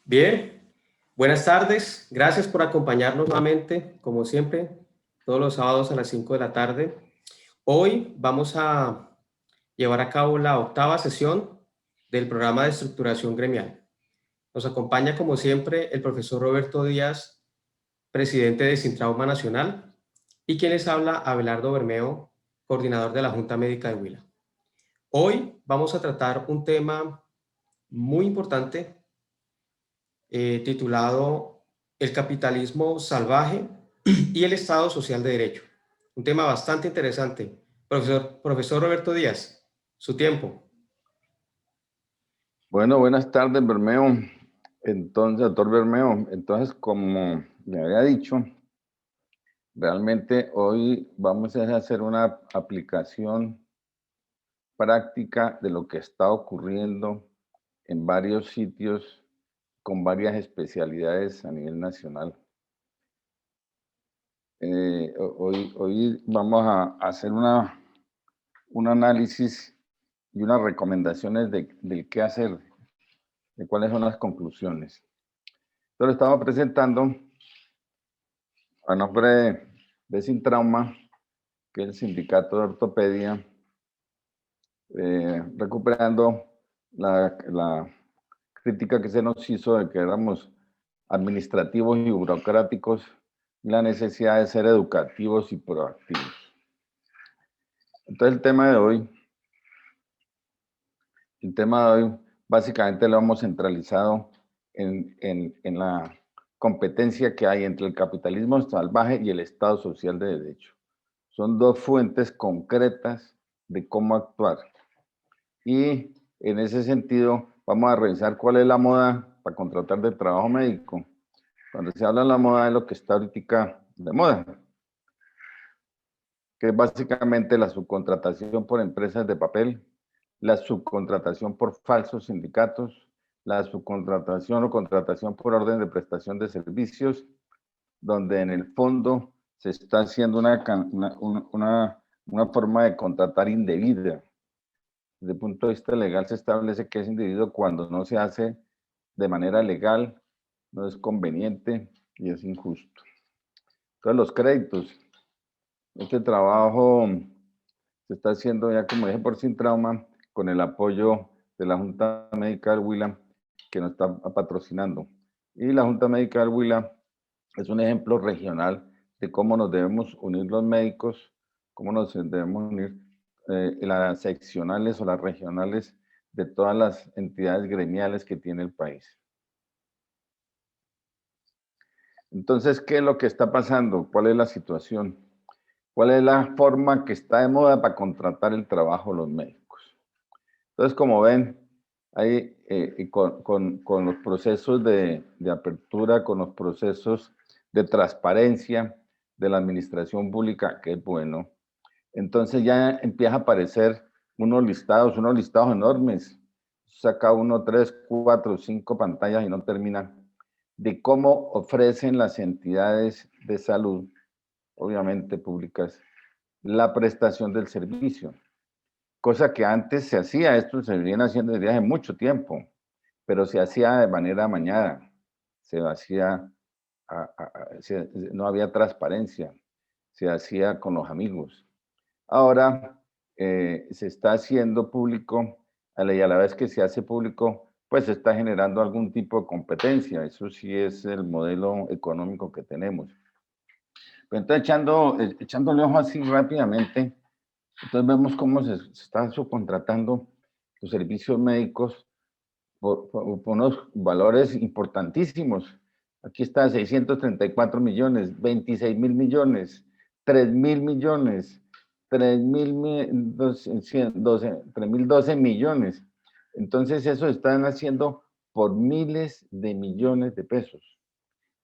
Bien, buenas tardes. Gracias por acompañarnos nuevamente, como siempre, todos los sábados a las 5 de la tarde. Hoy vamos a llevar a cabo la octava sesión del programa de estructuración gremial. Nos acompaña, como siempre, el profesor Roberto Díaz, presidente de Sin Trauma Nacional, y quien les habla, Abelardo Bermeo, coordinador de la Junta Médica de Huila. Hoy vamos a tratar un tema muy importante titulado El capitalismo salvaje y el Estado social de derecho. Un tema bastante interesante. Profesor Roberto Díaz, su tiempo. Bueno, buenas tardes, Bermeo. Entonces, doctor Bermeo, entonces, como me había dicho, realmente hoy vamos a hacer una aplicación práctica de lo que está ocurriendo en varios sitios con varias especialidades a nivel nacional. Hoy vamos a hacer un análisis y unas recomendaciones del qué hacer, de cuáles son las conclusiones. Entonces, estaba presentando a nombre de Sin Trauma, que es el sindicato de ortopedia, recuperando la crítica que se nos hizo de que éramos administrativos y burocráticos, y la necesidad de ser educativos y proactivos. Entonces el tema de hoy básicamente lo hemos centralizado en la competencia que hay entre el capitalismo salvaje y el Estado social de derecho. Son dos fuentes concretas de cómo actuar. Y en ese sentido, vamos a revisar cuál es la moda para contratar de trabajo médico. Cuando se habla de la moda es lo que está ahorita de moda, que es básicamente la subcontratación por empresas de papel, la subcontratación por falsos sindicatos, la subcontratación o contratación por orden de prestación de servicios, donde en el fondo se está haciendo una forma de contratar indebida. Desde el punto de vista legal se establece que es indebido cuando no se hace de manera legal, no es conveniente y es injusto. Entonces los créditos, este trabajo se está haciendo ya, como dije, por Sin Trauma, con el apoyo de la Junta Médica del Huila, que nos está patrocinando. Y la Junta Médica del Huila es un ejemplo regional de cómo nos debemos unir los médicos, cómo nos debemos unir las seccionales o las regionales de todas las entidades gremiales que tiene el país. Entonces, ¿qué es lo que está pasando? ¿Cuál es la situación? ¿Cuál es la forma que está de moda para contratar el trabajo de los médicos? Entonces, como ven, ahí con los procesos de apertura, con los procesos de transparencia de la administración pública, que es bueno, entonces ya empieza a aparecer unos listados enormes. Saca uno, 3, 4, 5 pantallas y no termina, de cómo ofrecen las entidades de salud, obviamente públicas, la prestación del servicio. Cosa que antes se hacía, esto se viene haciendo desde hace mucho tiempo, pero se hacía de manera amañada, se hacía, no había transparencia, se hacía con los amigos. Ahora se está haciendo público, y a la vez que se hace público, pues se está generando algún tipo de competencia. Eso sí es el modelo económico que tenemos. Pero entonces, echándole ojo así rápidamente, entonces vemos cómo se están subcontratando los servicios médicos por unos valores importantísimos. Aquí está 634 millones, 26 mil millones, 3 mil millones, 3.012 millones. Entonces eso están haciendo por miles de millones de pesos.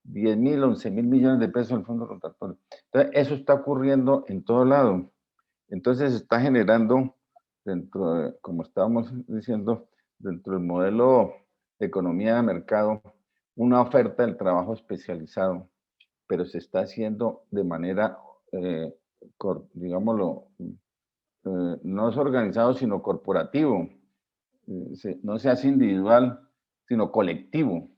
10.000, 11.000 millones de pesos en el fondo rotatorio. Entonces eso está ocurriendo en todo lado. Entonces está generando, dentro de, como estábamos diciendo, dentro del modelo de economía de mercado, una oferta del trabajo especializado, pero se está haciendo de manera, digámoslo, no es organizado, sino corporativo. No se hace individual, sino colectivo.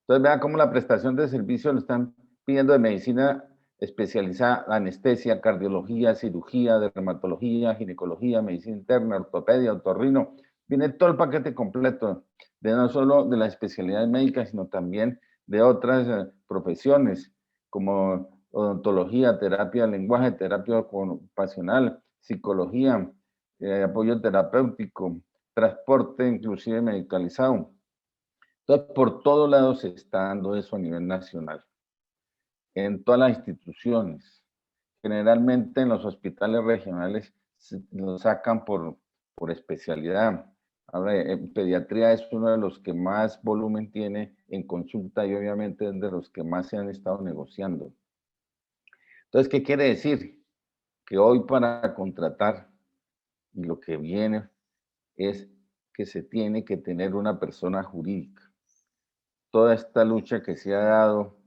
Entonces, vea cómo la prestación de servicio lo están pidiendo de medicina especializada, anestesia, cardiología, cirugía, dermatología, ginecología, medicina interna, ortopedia, otorrino. Viene todo el paquete completo, de no solo de las especialidades médicas, sino también de otras profesiones, como odontología, terapia de lenguaje, terapia ocupacional, psicología, apoyo terapéutico, transporte inclusive medicalizado. Entonces, por todos lados se está dando eso a nivel nacional, en todas las instituciones. Generalmente en los hospitales regionales lo sacan por especialidad. Ahora, en pediatría es uno de los que más volumen tiene en consulta y obviamente es de los que más se han estado negociando. Entonces, ¿qué quiere decir? Que hoy para contratar, y lo que viene es que se tiene que tener una persona jurídica. Toda esta lucha que se ha dado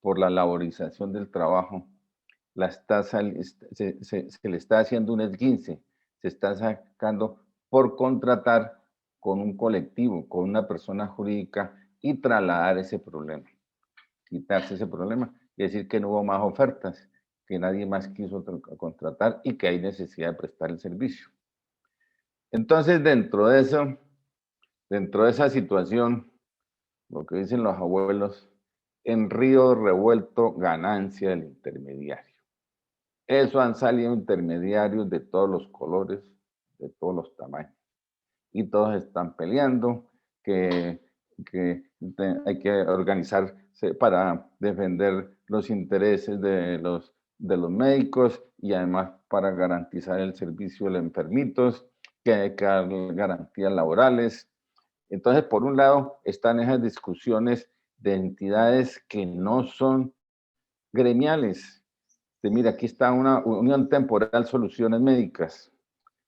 por la laborización del trabajo, se le está haciendo un esguince, se está sacando por contratar con un colectivo, con una persona jurídica y trasladar ese problema, quitarse ese problema y decir que no hubo más ofertas, que nadie más quiso contratar y que hay necesidad de prestar el servicio. Entonces, dentro de esa situación, lo que dicen los abuelos, en río revuelto, ganancia del intermediario. Eso han salido intermediarios de todos los colores, de todos los tamaños. Y todos están peleando que hay que organizarse para defender los intereses de los médicos y además para garantizar el servicio de los enfermitos, que hay que dar garantías laborales. Entonces, por un lado, están esas discusiones de entidades que no son gremiales. Mira, aquí está una Unión Temporal Soluciones Médicas.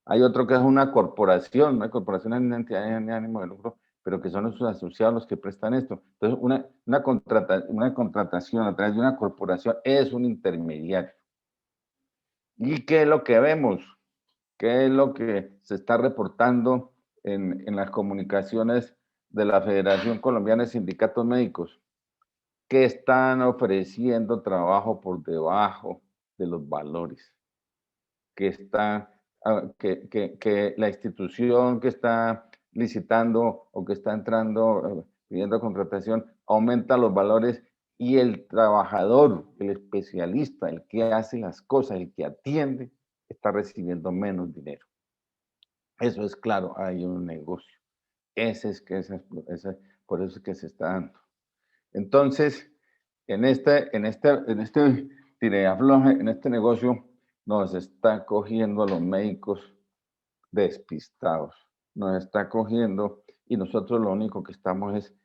Hay otro que es una corporación es una entidad de ánimo de lucro, pero que son los asociados los que prestan esto. Entonces, una contratación a través de una corporación es un intermediario. ¿Y qué es lo que vemos? ¿Qué es lo que se está reportando en las comunicaciones de la Federación Colombiana de Sindicatos Médicos? Que están ofreciendo trabajo por debajo de los valores, que está, que la institución que está licitando o que está entrando, pidiendo contratación, aumenta los valores y el trabajador, el especialista, el que hace las cosas, el que atiende, está recibiendo menos dinero. Eso es claro, hay un negocio. Por eso es que se está dando. Entonces, en este tire-afloje, en este negocio, nos está cogiendo a los médicos despistados. Nos está cogiendo y nosotros lo único que estamos es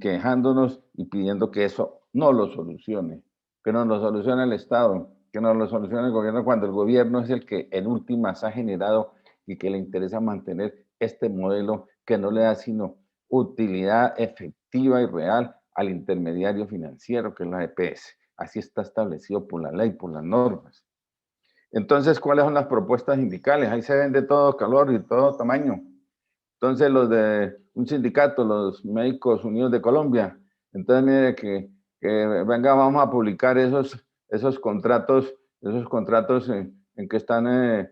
quejándonos y pidiendo que eso no lo solucione, que no lo solucione el Estado, que no lo solucione el gobierno, cuando el gobierno es el que en últimas ha generado y que le interesa mantener este modelo que no le da sino utilidad efectiva y real al intermediario financiero, que es la EPS. Así está establecido por la ley, por las normas. Entonces, ¿cuáles son las propuestas sindicales? Ahí se ven de todo color y todo tamaño. Entonces, los de un sindicato, los Médicos Unidos de Colombia, entonces mire que venga, vamos a publicar esos contratos en que están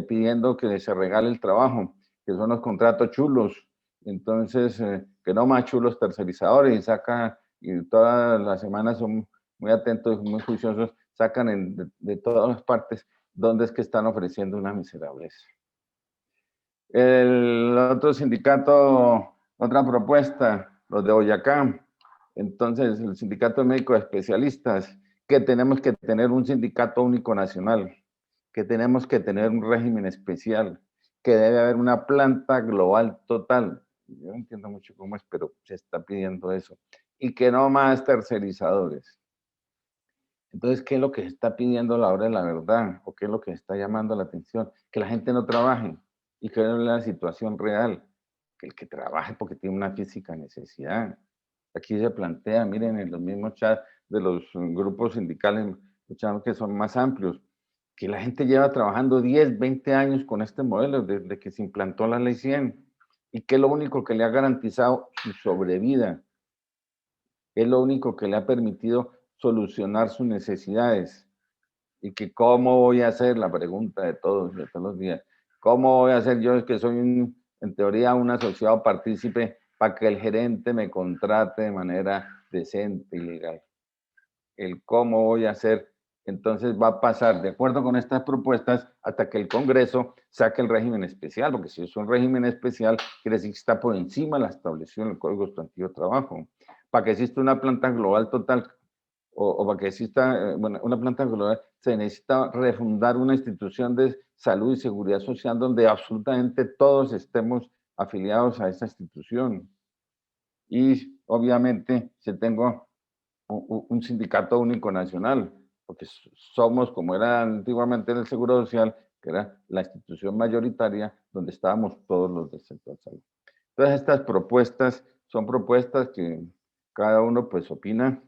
pidiendo que se regale el trabajo, que son los contratos chulos. Entonces, que no más chulos tercerizadores y todas las semanas son muy atentos, muy juiciosos, sacan de todas las partes dónde es que están ofreciendo una miserableza. El otro sindicato, otra propuesta, los de Boyacá, entonces el sindicato de médicos especialistas, que tenemos que tener un sindicato único nacional, que tenemos que tener un régimen especial, que debe haber una planta global total. Yo no entiendo mucho cómo es, pero se está pidiendo eso. Y que no más tercerizadores. Entonces, ¿qué es lo que se está pidiendo a la hora de la verdad? ¿O qué es lo que está llamando la atención? Que la gente no trabaje y que no es la situación real. Que el que trabaje porque tiene una física necesidad. Aquí se plantea, miren, en los mismos chats de los grupos sindicales, escuchamos que son más amplios, que la gente lleva trabajando 10, 20 años con este modelo desde que se implantó la Ley 100 y que es lo único que le ha garantizado su sobrevida. Es lo único que le ha permitido solucionar sus necesidades. Y que cómo voy a hacer, la pregunta de todos los días, ¿cómo voy a hacer yo que soy, en teoría, un asociado partícipe para que el gerente me contrate de manera decente y legal? El cómo voy a hacer, entonces va a pasar de acuerdo con estas propuestas hasta que el Congreso saque el régimen especial, porque si es un régimen especial, quiere decir que está por encima de la establecido en el Código Sustantivo de Trabajo. Para que exista una planta global total, o para que exista bueno, una planta global, se necesita refundar una institución de salud y seguridad social donde absolutamente todos estemos afiliados a esa institución. Y obviamente si tengo un sindicato único nacional, porque somos, como era antiguamente en el Seguro Social, que era la institución mayoritaria donde estábamos todos los del sector salud. Todas estas propuestas son propuestas que cada uno pues opina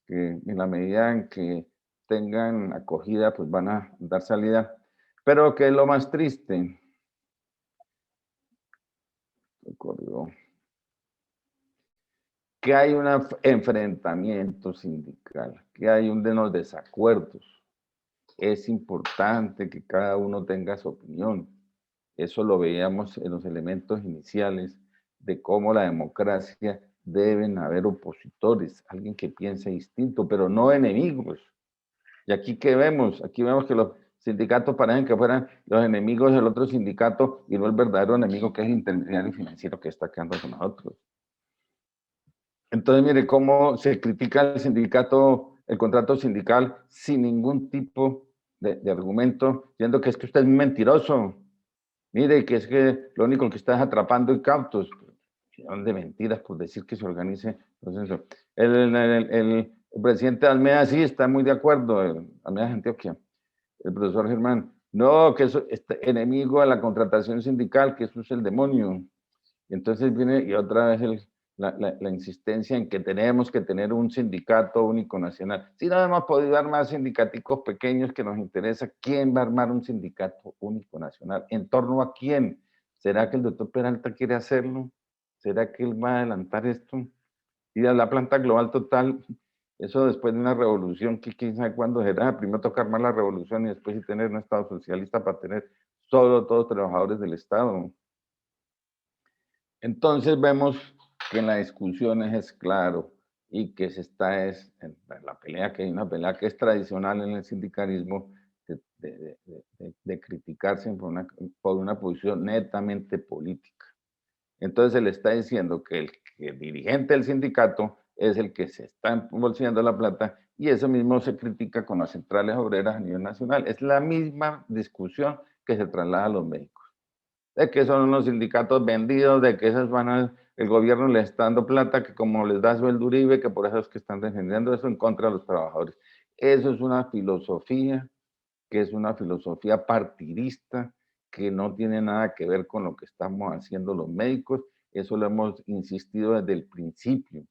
que en la medida en que tengan acogida pues van a dar salida. Pero que es lo más triste, que hay un enfrentamiento sindical, que hay unos desacuerdos. Es importante que cada uno tenga su opinión. Eso lo veíamos en los elementos iniciales de cómo la democracia deben haber opositores, alguien que piense distinto, pero no enemigos. Y aquí que vemos, aquí vemos que los sindicatos parecen que fueran los enemigos del otro sindicato y no el verdadero enemigo que es el intermediario financiero que está quedando con nosotros. Entonces, mire cómo se critica el sindicato, el contrato sindical sin ningún tipo de argumento, diciendo que es que usted es mentiroso. Mire, que es que lo único que está es atrapando incautos. Son de mentiras por decir que se organice. Entonces, el presidente Almeda sí está muy de acuerdo, Almeda de Antioquia, el profesor Germán. No, que eso es enemigo a la contratación sindical, que eso es el demonio. Y entonces viene y otra vez la insistencia en que tenemos que tener un sindicato único nacional. Si no hemos podido armar sindicaticos pequeños que nos interesa, ¿quién va a armar un sindicato único nacional? ¿En torno a quién? ¿Será que el doctor Peralta quiere hacerlo? ¿Será que él va a adelantar esto? Y a la planta global total, eso después de una revolución que quién sabe cuándo será. Primero toca armar la revolución y después sí tener un Estado socialista para tener solo todos los trabajadores del Estado. Entonces vemos que en la discusión es claro y que se está en la pelea, que hay una pelea que es tradicional en el sindicalismo de criticar siempre por una posición netamente política. Entonces se le está diciendo que el dirigente del sindicato es el que se está embolsillando la plata y eso mismo se critica con las centrales obreras a nivel nacional. Es la misma discusión que se traslada a los médicos de que son unos sindicatos vendidos, de que esas el gobierno les está dando plata, que como les da sueldo Uribe, que por eso es que están defendiendo eso en contra de los trabajadores. Eso es una filosofía, que es una filosofía partidista, que no tiene nada que ver con lo que estamos haciendo los médicos. Eso lo hemos insistido desde el principio.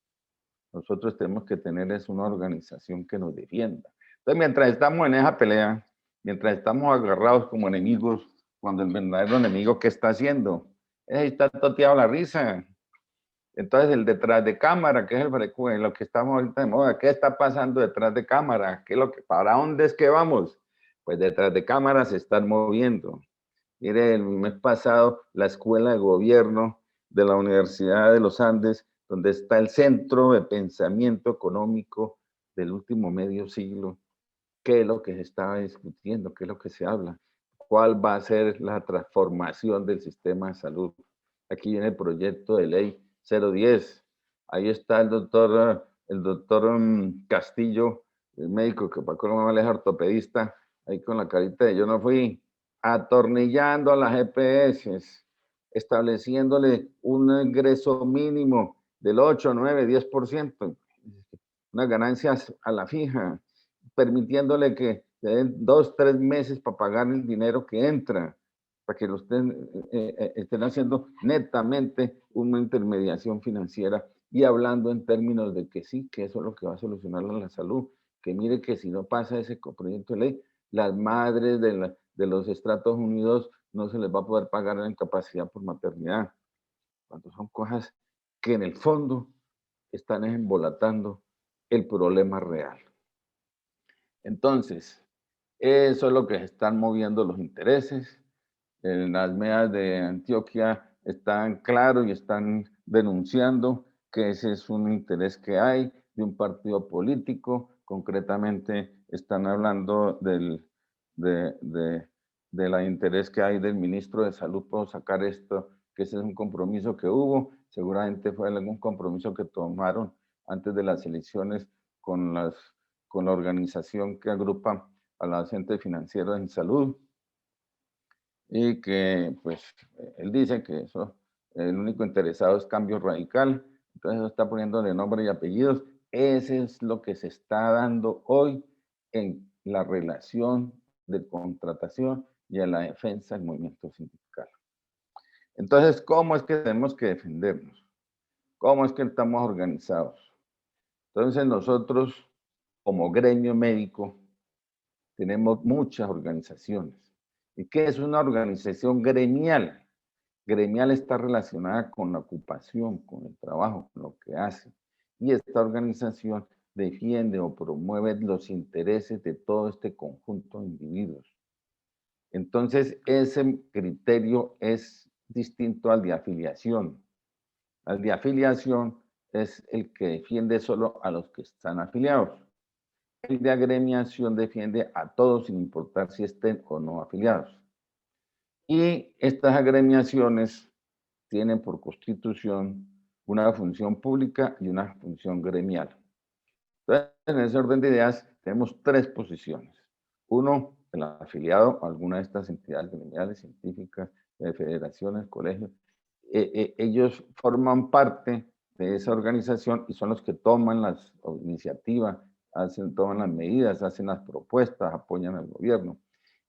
Nosotros tenemos que tener es una organización que nos defienda. Entonces, mientras estamos en esa pelea, mientras estamos agarrados como enemigos, cuando el verdadero enemigo, ¿qué está haciendo? Está toteado la risa. Entonces, el detrás de cámara, que es lo que estamos ahorita de moda, ¿qué está pasando detrás de cámara? ¿Para dónde es que vamos? Pues detrás de cámara se están moviendo. Mire, el mes pasado, la Escuela de Gobierno de la Universidad de los Andes, donde está el centro de pensamiento económico del último medio siglo, ¿qué es lo que se estaba discutiendo? ¿Qué es lo que se habla? ¿Cuál va a ser la transformación del sistema de salud? Aquí viene el proyecto de ley 010. Ahí está el doctor Castillo, el médico que para cómo es ortopedista, ahí con la carita de yo no fui, atornillando a las EPS, estableciéndole un ingreso mínimo del 8, 9, 10%, unas ganancias a la fija, permitiéndole que le den 2, 3 meses para pagar el dinero que entra, para que lo estén haciendo netamente una intermediación financiera y hablando en términos de que sí, que eso es lo que va a solucionar la salud, que mire que si no pasa ese proyecto de ley, las madres de los estratos unidos no se les va a poder pagar la incapacidad por maternidad, cuando son cosas que en el fondo están embolatando el problema real. Entonces, eso es lo que están moviendo los intereses. En las medias de Antioquia están claros y están denunciando que ese es un interés que hay de un partido político. Concretamente, están hablando del interés que hay del ministro de Salud por sacar esto, que ese es un compromiso que hubo. Seguramente fue algún compromiso que tomaron antes de las elecciones con, con la organización que agrupa a los entes financieros en salud, y que pues él dice que eso, el único interesado es Cambio Radical, entonces está poniéndole nombre y apellidos. Ese es lo que se está dando hoy en la relación de contratación y en la defensa del movimiento sindical. Entonces, ¿cómo es que tenemos que defendernos? ¿Cómo es que estamos organizados? Entonces nosotros, como gremio médico, tenemos muchas organizaciones. ¿Y qué es una organización gremial? Gremial está relacionada con la ocupación, con el trabajo, con lo que hace. Y esta organización defiende o promueve los intereses de todo este conjunto de individuos. Entonces, ese criterio es distinto al de afiliación. El de afiliación es el que defiende solo a los que están afiliados. El de agremiación defiende a todos sin importar si estén o no afiliados. Y estas agremiaciones tienen por constitución una función pública y una función gremial. Entonces, en ese orden de ideas, tenemos tres posiciones. Uno, el afiliado a alguna de estas entidades gremiales, científicas, federaciones, colegios. Ellos forman parte de esa organización y son los que toman las iniciativas, toman las medidas, hacen las propuestas, apoyan al gobierno.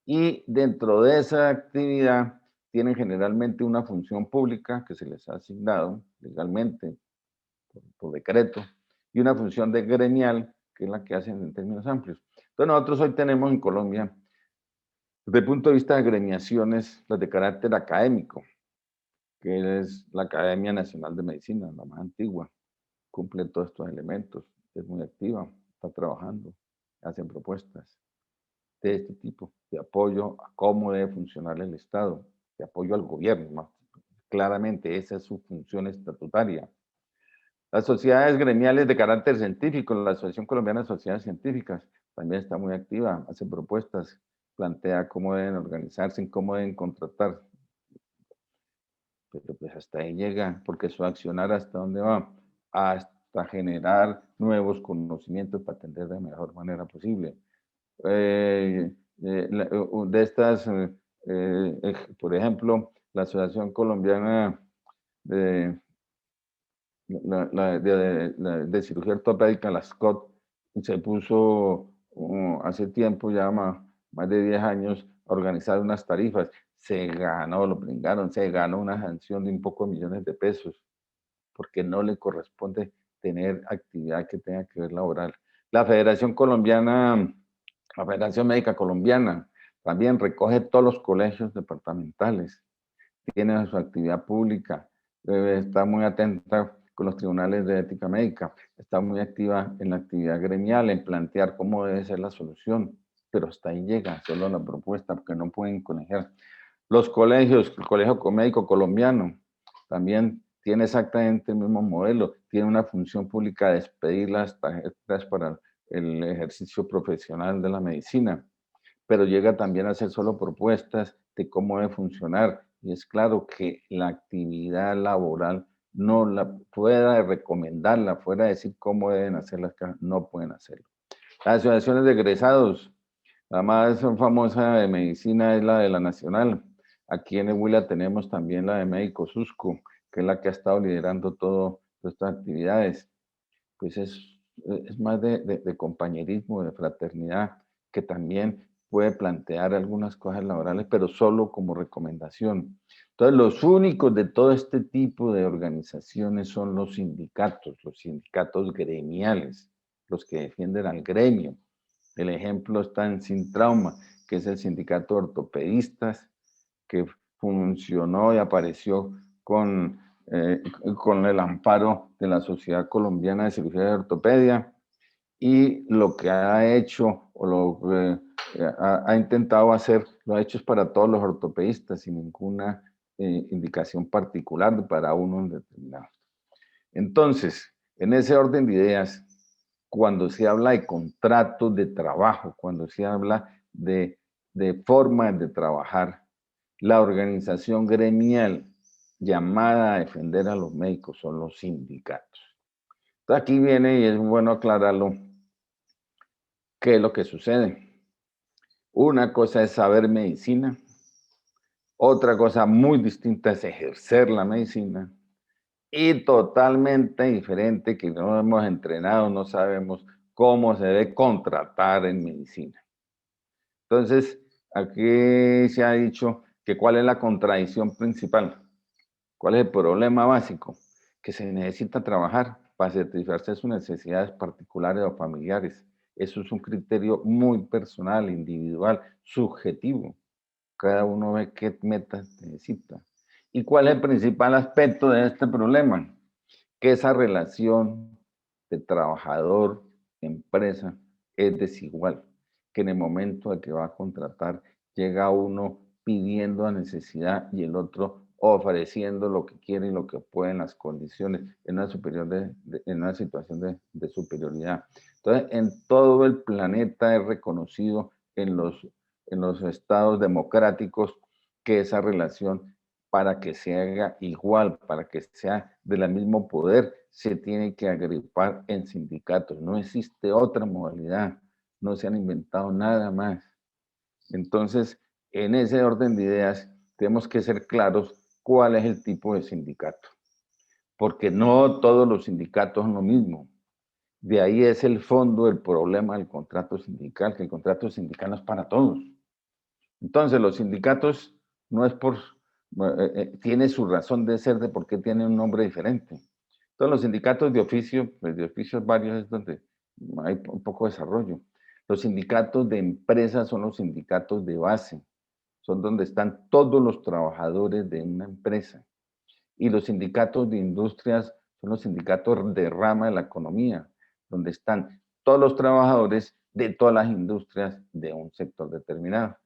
Y dentro de esa actividad tienen generalmente una función pública que se les ha asignado legalmente por decreto, y una función de gremial, que es la que hacen en términos amplios. Entonces nosotros hoy tenemos en Colombia, desde el punto de vista de agremiaciones, las de carácter académico, que es la Academia Nacional de Medicina, la más antigua, cumple todos estos elementos, es muy activa, está trabajando, hacen propuestas de este tipo, de apoyo a cómo debe funcionar el Estado, de apoyo al gobierno, más claramente esa es su función estatutaria. Las sociedades gremiales de carácter científico, la Asociación Colombiana de Sociedades Científicas, también está muy activa, hace propuestas, plantea cómo deben organizarse, cómo deben contratar. Pero pues hasta ahí llega, porque su accionar hasta dónde va, hasta generar nuevos conocimientos para atender de mejor manera posible. De estas, por ejemplo, la Asociación Colombiana de, de Cirugía Ortopédica, la SCOT, se puso hace tiempo, ya más de 10 años, a organizar unas tarifas. Se ganó, lo brindaron, se ganó una sanción de un poco de millones de pesos, porque no le corresponde tener actividad que tenga que ver laboral. La Federación Colombiana, la Federación Médica Colombiana, también recoge todos los colegios departamentales, tiene su actividad pública, está muy atenta con los tribunales de ética médica, está muy activa en la actividad gremial, en plantear cómo debe ser la solución, pero hasta ahí llega solo la propuesta, porque no pueden colegiar. Los colegios, el Colegio Médico Colombiano, también tiene exactamente el mismo modelo, tiene una función pública de expedir las tarjetas para el ejercicio profesional de la medicina, pero llega también a hacer solo propuestas de cómo debe funcionar. Y es claro que la actividad laboral no la pueda recomendarla, fuera decir cómo deben hacer las cosas, no pueden hacerlo. Las asociaciones de egresados, la más famosa de medicina es la de la Nacional. Aquí en el Huila tenemos también la de Médicos Susco, que es la que ha estado liderando todas estas actividades. Pues es más de compañerismo, de fraternidad, que también puede plantear algunas cosas laborales, pero solo como recomendación. Entonces, los únicos de todo este tipo de organizaciones son los sindicatos gremiales, los que defienden al gremio. El ejemplo está en Sin Trauma, que es el sindicato de ortopedistas, que funcionó y apareció con con el amparo de la Sociedad Colombiana de Cirugía y Ortopedia, y lo que ha hecho o lo que ha intentado hacer, lo ha hecho es para todos los ortopedistas sin ninguna indicación particular para uno determinado. Entonces, en ese orden de ideas, cuando se habla de contratos de trabajo, cuando se habla de formas de trabajar, la organización gremial llamada a defender a los médicos son los sindicatos. Entonces aquí viene, y es bueno aclararlo, qué es lo que sucede. Una cosa es saber medicina, otra cosa muy distinta es ejercer la medicina, y totalmente diferente que no hemos entrenado, no sabemos cómo se debe contratar en medicina. Entonces, aquí se ha dicho que cuál es la contradicción principal, cuál es el problema básico, que se necesita trabajar para satisfacer sus necesidades particulares o familiares. Eso es un criterio muy personal, individual, subjetivo. Cada uno ve qué metas necesita. ¿Y cuál es el principal aspecto de este problema? Que esa relación de trabajador-empresa es desigual, que en el momento de que va a contratar llega uno pidiendo a necesidad y el otro ofreciendo lo que quiere y lo que puede en las condiciones, en una, en una situación de superioridad. Entonces, en todo el planeta es reconocido en los estados democráticos que esa relación para que se haga igual, para que sea del mismo poder, se tiene que agrupar en sindicatos. No existe otra modalidad, no se han inventado nada más. Entonces, en ese orden de ideas, tenemos que ser claros cuál es el tipo de sindicato, porque no todos los sindicatos son lo mismo. De ahí es el fondo del problema del contrato sindical, que el contrato sindical no es para todos. Entonces, los sindicatos no es por, tiene su razón de ser de por qué tiene un nombre diferente. Entonces, los sindicatos de oficio, pues de oficios varios es donde hay un poco de desarrollo. Los sindicatos de empresas son los sindicatos de base, son donde están todos los trabajadores de una empresa. Y los sindicatos de industrias son los sindicatos de rama de la economía, donde están todos los trabajadores de todas las industrias de un sector determinado.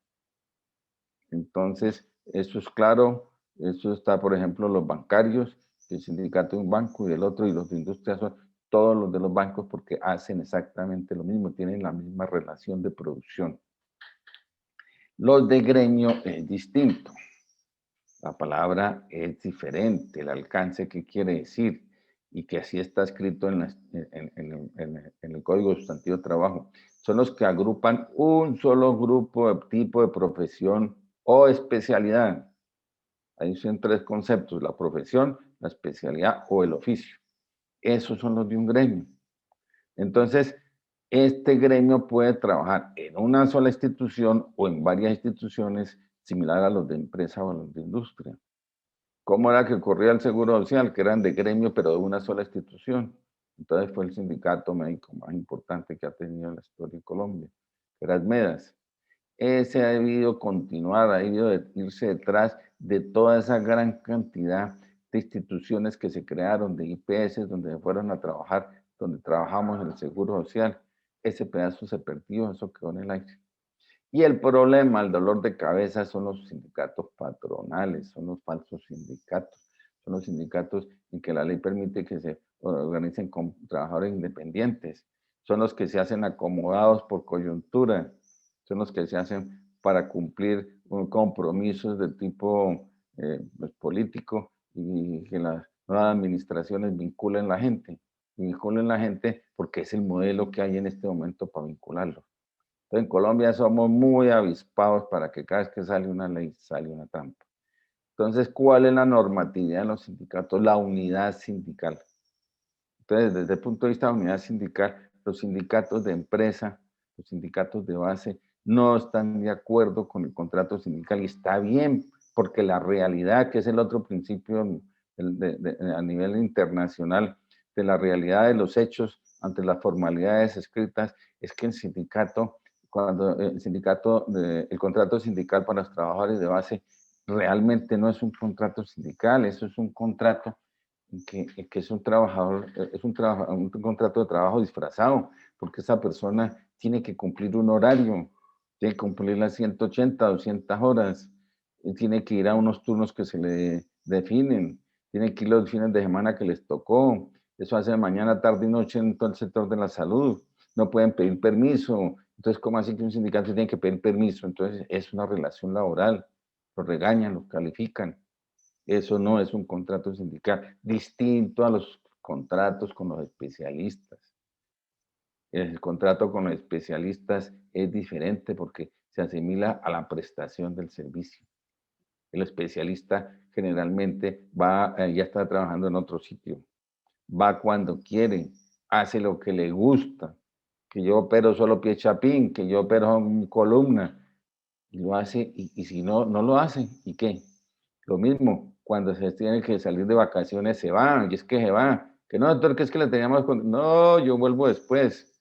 Entonces, eso es claro, eso está, por ejemplo, los bancarios, el sindicato de un banco y el otro, y los de industria son todos los de los bancos porque hacen exactamente lo mismo, tienen la misma relación de producción. Los de gremio es distinto. La palabra es diferente, el alcance que quiere decir, y que así está escrito en el Código Sustantivo de Trabajo. Son los que agrupan un solo grupo de tipo de profesión o especialidad. Ahí son tres conceptos: la profesión, la especialidad o el oficio. Esos son los de un gremio. Entonces, este gremio puede trabajar en una sola institución o en varias instituciones, similar a los de empresa o a los de industria. ¿Cómo era que ocurría el Seguro Social? Que eran de gremio, pero de una sola institución. Entonces fue el sindicato médico más importante que ha tenido la historia de Colombia, que era Asmedas. Ese ha debido continuar, ha debido irse detrás de toda esa gran cantidad de instituciones que se crearon, de IPS, donde se fueron a trabajar, donde trabajamos en el Seguro Social. Ese pedazo se perdió, eso quedó en el aire. Y el problema, el dolor de cabeza son los sindicatos patronales, son los falsos sindicatos, son los sindicatos en que la ley permite que se organicen con trabajadores independientes, son los que se hacen acomodados por coyuntura, son los que se hacen para cumplir compromisos de tipo pues, político y que las nuevas administraciones vinculen a la gente. Vinculen a la gente porque es el modelo que hay en este momento para vincularlo. Entonces, en Colombia somos muy avispados para que cada vez que sale una ley, sale una trampa. Entonces, ¿cuál es la normatividad en los sindicatos? La unidad sindical. Entonces, desde el punto de vista de unidad sindical, los sindicatos de empresa, los sindicatos de base, no están de acuerdo con el contrato sindical y está bien, porque la realidad, que es el otro principio a nivel internacional, de la realidad de los hechos ante las formalidades escritas, es que el sindicato, cuando el contrato sindical para los trabajadores de base realmente no es un contrato sindical, eso es un contrato que es un trabajador, un contrato de trabajo disfrazado, porque esa persona tiene que cumplir un horario, tiene que cumplir las 180, 200 horas, y tiene que ir a unos turnos que se le definen, tiene que ir los fines de semana que les tocó, eso hace mañana, tarde y noche en todo el sector de la salud, no pueden pedir permiso, entonces, ¿cómo así que un sindicato tiene que pedir permiso? Entonces, es una relación laboral, los regañan, los califican. Eso no es un contrato sindical, distinto a los contratos con los especialistas. El contrato con los especialistas es diferente porque se asimila a la prestación del servicio. El especialista generalmente va, ya está trabajando en otro sitio, va cuando quiere, hace lo que le gusta, que yo opero solo pie chapín, que yo opero columna, y lo hace, y si no, no lo hace, ¿y qué? Lo mismo, cuando se tiene que salir de vacaciones se van, y es que se van, que no, doctor, que es que le teníamos, no, yo vuelvo después.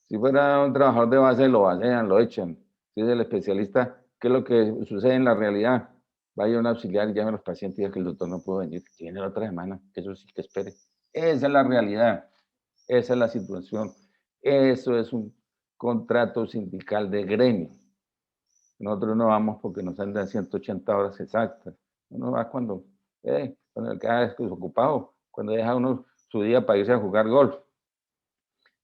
Si fuera un trabajador de base, lo basean, lo echan. Si es el especialista, ¿qué es lo que sucede en la realidad? Vaya un auxiliar y llame a los pacientes y diga que el doctor no pudo venir, que viene la otra semana, que eso sí que espere. Esa es la realidad, esa es la situación. Eso es un contrato sindical de gremio. Nosotros no vamos porque nos andan 180 horas exactas. Uno va cuando queda desocupado, cuando deja uno su día para irse a jugar golf.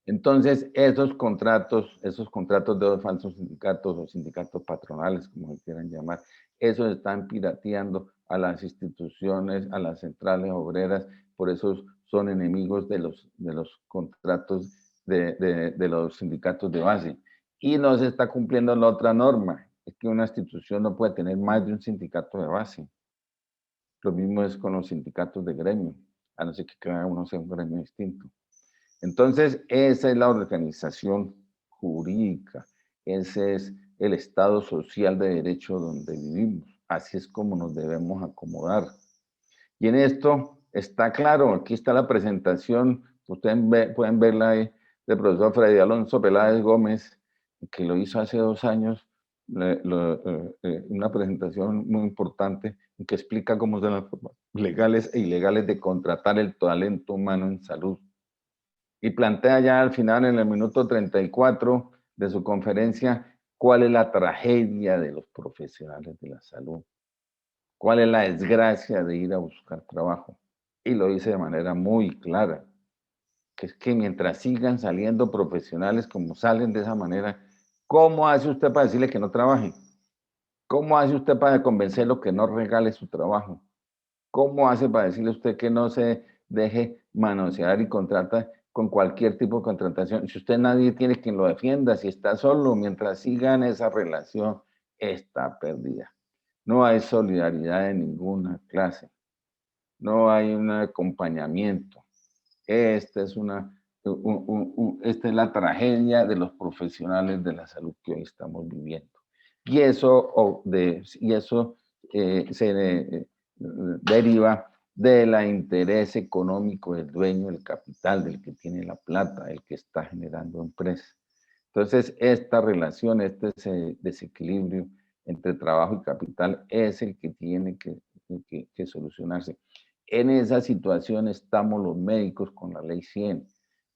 Entonces, esos contratos de los falsos sindicatos o sindicatos patronales, como se quieran llamar, esos están pirateando a las instituciones, a las centrales obreras, por eso son enemigos de los contratos de los sindicatos de base. Y no se está cumpliendo la otra norma, es que una institución no puede tener más de un sindicato de base. Lo mismo es con los sindicatos de gremio, a no ser que cada uno sea un gremio distinto. Entonces, esa es la organización jurídica, ese es el estado social de derecho donde vivimos. Así es como nos debemos acomodar. Y en esto está claro, aquí está la presentación, ustedes pueden verla ahí, del profesor Freddy Alonso Peláez Gómez, que lo hizo hace 2 años, una presentación muy importante que explica cómo son las formas legales e ilegales de contratar el talento humano en salud. Y plantea ya al final, en el minuto 34 de su conferencia, cuál es la tragedia de los profesionales de la salud, cuál es la desgracia de ir a buscar trabajo. Y lo dice de manera muy clara, que es que mientras sigan saliendo profesionales como salen de esa manera, ¿cómo hace usted para decirle que no trabaje? ¿Cómo hace usted para convencerlo que no regale su trabajo? ¿Cómo hace para decirle a usted que no se deje manosear y contrata con cualquier tipo de contratación? Si usted nadie tiene quien lo defienda, si está solo, mientras sigan esa relación, está perdida. No hay solidaridad de ninguna clase. No hay un acompañamiento. Esta es esta es la tragedia de los profesionales de la salud que hoy estamos viviendo. Y eso deriva del interés económico del dueño del capital, del que tiene la plata, del que está generando empresas. Entonces, esta relación, este desequilibrio entre trabajo y capital es el que tiene que solucionarse. En esa situación estamos los médicos con la ley 100.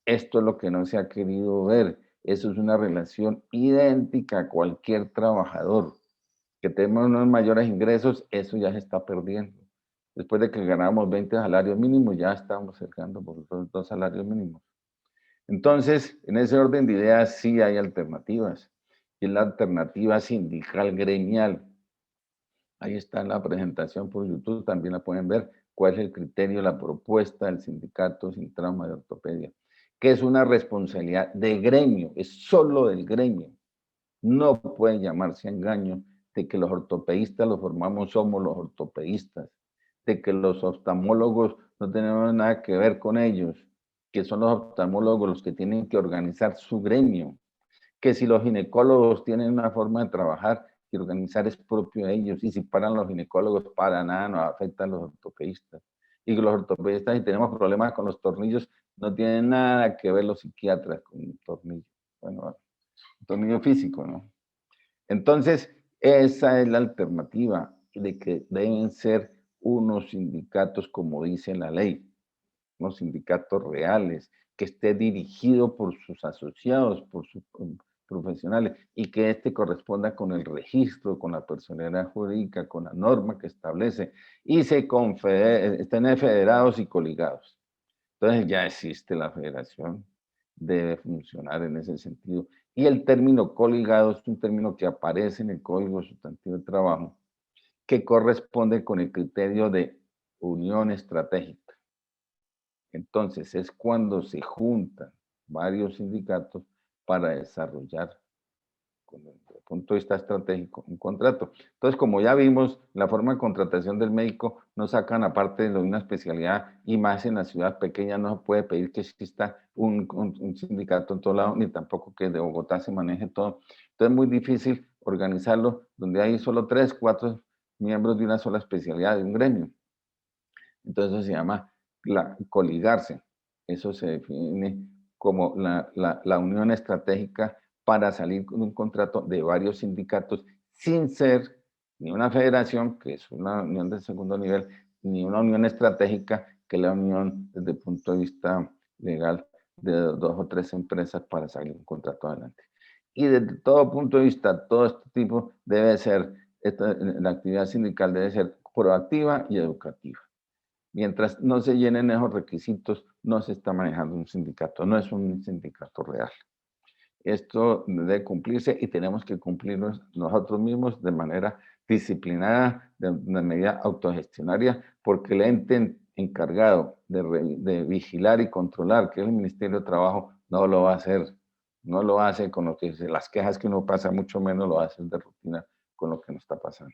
Esto es lo que no se ha querido ver. Eso es una relación idéntica a cualquier trabajador. Que tenemos unos mayores ingresos, eso ya se está perdiendo. Después de que ganamos 20 salarios mínimos, ya estamos cercando por los 2 salarios mínimos. Entonces, en ese orden de ideas sí hay alternativas. Y la alternativa sindical gremial. Ahí está en la presentación por YouTube, también la pueden ver, cuál es el criterio, la propuesta del sindicato sin trauma de ortopedia, que es una responsabilidad de gremio, es solo del gremio. No puede llamarse engaño de que los ortopedistas los formamos, somos los ortopedistas, de que los oftalmólogos no tenemos nada que ver con ellos, que son los oftalmólogos los que tienen que organizar su gremio, que si los ginecólogos tienen una forma de trabajar y organizar es propio de ellos, y si paran los ginecólogos, para nada nos afectan los ortopedistas. Y los ortopedistas, si tenemos problemas con los tornillos, no tienen nada que ver los psiquiatras con un tornillo. Bueno, un tornillo físico, ¿no? Entonces, esa es la alternativa. de que deben ser unos sindicatos como dice la ley, unos sindicatos reales, que esté dirigido por sus asociados, por sus profesionales, y que este corresponda con el registro, con la personalidad jurídica, con la norma que establece, y estén federados y coligados. Entonces ya existe la federación, debe funcionar en ese sentido. Y el término coligado es un término que aparece en el Código Sustantivo de Trabajo, que corresponde con el criterio de unión estratégica. Entonces, es cuando se juntan varios sindicatos para desarrollar, desde el punto de vista estratégico, un contrato. Entonces, como ya vimos, la forma de contratación del médico no sacan aparte de una especialidad y más en las ciudades pequeñas no se puede pedir que exista un sindicato en todo lado, ni tampoco que de Bogotá se maneje todo. Entonces, es muy difícil organizarlo donde hay solo 3, 4 miembros de una sola especialidad, de un gremio. Entonces, eso se llama coligarse. Eso se define como la unión estratégica para salir con un contrato de varios sindicatos sin ser ni una federación, que es una unión de segundo nivel, ni una unión estratégica, que es la unión desde el punto de vista legal de 2 o 3 empresas para salir un contrato adelante. Y desde todo punto de vista, todo este tipo debe ser, la actividad sindical debe ser proactiva y educativa. Mientras no se llenen esos requisitos, no se está manejando un sindicato, no es un sindicato real. Esto debe cumplirse y tenemos que cumplirlo nosotros mismos de manera disciplinada, de medida autogestionaria, porque el ente encargado de vigilar y controlar, que es el Ministerio de Trabajo, no lo va a hacer. No lo hace con lo que las quejas que uno pasa, mucho menos lo hace de rutina con lo que nos está pasando.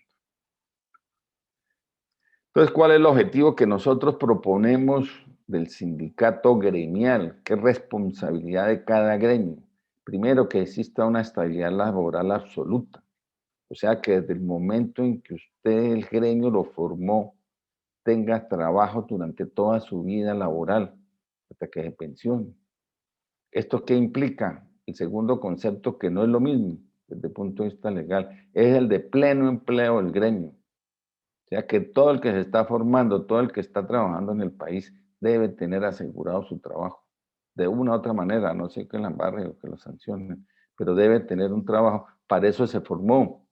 Entonces, ¿cuál es el objetivo que nosotros proponemos del sindicato gremial? ¿Qué responsabilidad de cada gremio? Primero, que exista una estabilidad laboral absoluta. O sea, que desde el momento en que usted, el gremio, lo formó, tenga trabajo durante toda su vida laboral, hasta que se pensione. ¿Esto qué implica? El segundo concepto, que no es lo mismo desde el punto de vista legal, es el de pleno empleo del gremio. O sea que todo el que se está formando, todo el que está trabajando en el país, debe tener asegurado su trabajo. De una u otra manera, no sé que la embarre o que lo sancionen, pero debe tener un trabajo. Para eso se formó.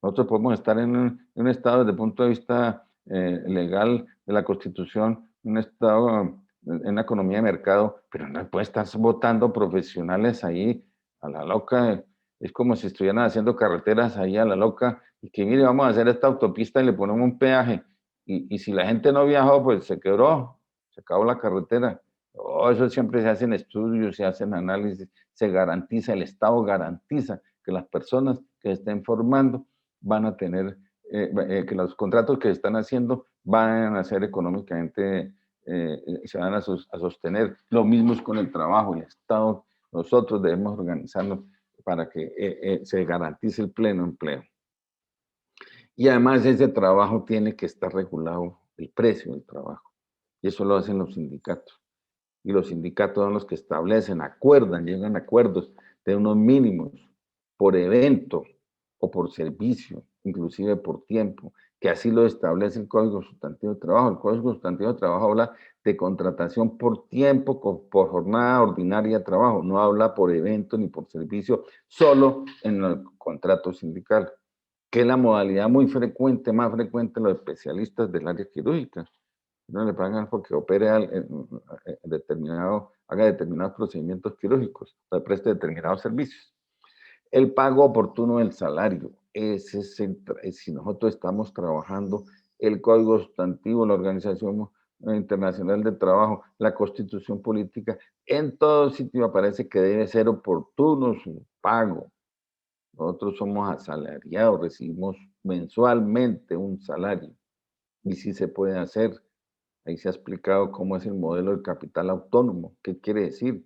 Nosotros podemos estar en un estado desde el punto de vista legal de la Constitución, un estado en la economía de mercado, pero no puede estar votando profesionales ahí a la loca. Es como si estuvieran haciendo carreteras ahí a la loca y que mire, vamos a hacer esta autopista y le ponemos un peaje. Y si la gente no viajó, pues se quebró, se acabó la carretera. Oh, eso siempre se hacen estudios, se hacen análisis, se garantiza, el Estado garantiza que las personas que estén formando van a tener, que los contratos que están haciendo van a ser económicamente, se van a sostener. Lo mismo es con el trabajo. El Estado, nosotros debemos organizarnos para que se garantice el pleno empleo. Y además ese trabajo tiene que estar regulado, el precio del trabajo. Y eso lo hacen los sindicatos. Y los sindicatos son los que establecen, acuerdan, llegan a acuerdos de unos mínimos por evento o por servicio, inclusive por tiempo, que así lo establece el Código Sustantivo de Trabajo. El Código Sustantivo de Trabajo habla de contratación por tiempo, por jornada ordinaria de trabajo, no habla por evento ni por servicio, solo en el contrato sindical, que es la modalidad muy frecuente, más frecuente en los especialistas del área quirúrgica. No le pagan porque opere haga determinados procedimientos quirúrgicos, o preste determinados servicios. El pago oportuno del salario, ese es si nosotros estamos trabajando el Código Sustantivo, la Organización Internacional del Trabajo, la Constitución Política, en todo sitio aparece que debe ser oportuno su pago. Nosotros somos asalariados, recibimos mensualmente un salario y sí se puede hacer. Ahí se ha explicado cómo es el modelo del capital autónomo. ¿Qué quiere decir?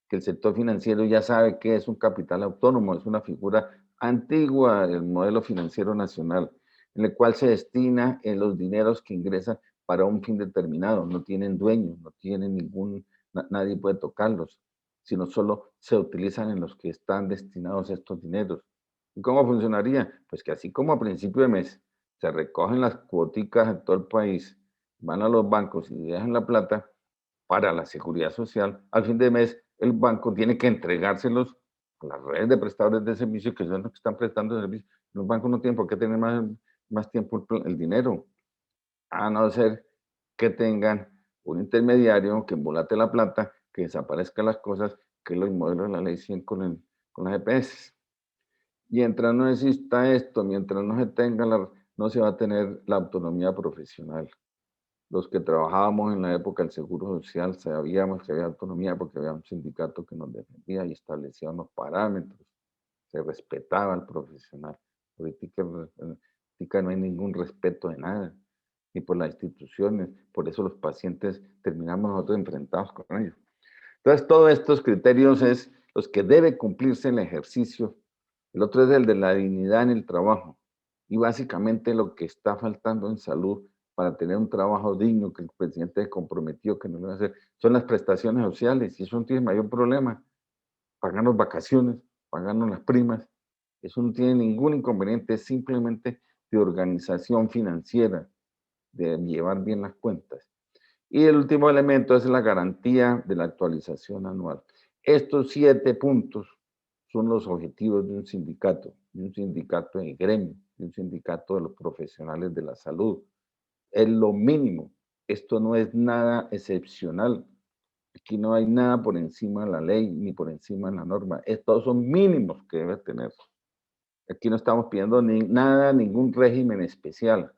Que el sector financiero ya sabe qué es un capital autónomo. Es una figura antigua del modelo financiero nacional, en el cual se destina en los dineros que ingresan para un fin determinado. No tienen dueño, no tienen nadie puede tocarlos, sino solo se utilizan en los que están destinados estos dineros. ¿Y cómo funcionaría? Pues que así como a principio de mes se recogen las cuoticas en todo el país, van a los bancos y dejan la plata para la seguridad social, al fin de mes el banco tiene que entregárselos a las redes de prestadores de servicios que son los que están prestando servicios. Los bancos no tienen por qué tener más tiempo el dinero, a no ser que tengan un intermediario que embolate la plata, que desaparezcan las cosas, que lo modelo de la ley 100 con las EPS. Mientras no exista esto, mientras no se tenga no se va a tener la autonomía profesional. Los que trabajábamos en la época del Seguro Social sabíamos que había autonomía porque había un sindicato que nos defendía y establecía unos parámetros, se respetaba al profesional. Ahorita no hay ningún respeto de nada, ni por las instituciones, por eso los pacientes terminamos nosotros enfrentados con ellos. Entonces, todos estos criterios es los que debe cumplirse en el ejercicio. El otro es el de la dignidad en el trabajo. Y básicamente lo que está faltando en salud para tener un trabajo digno que el presidente comprometió que no lo va a hacer, son las prestaciones sociales. Y eso no tiene mayor problema. Pagarnos vacaciones, pagarnos las primas. Eso no tiene ningún inconveniente, es simplemente de organización financiera, de llevar bien las cuentas. Y el último elemento es la garantía de la actualización anual. Estos 7 puntos son los objetivos de un sindicato de gremio, de un sindicato de los profesionales de la salud. Es lo mínimo. Esto no es nada excepcional. Aquí no hay nada por encima de la ley ni por encima de la norma. Estos son mínimos que debe tener. Aquí no estamos pidiendo nada, ningún régimen especial.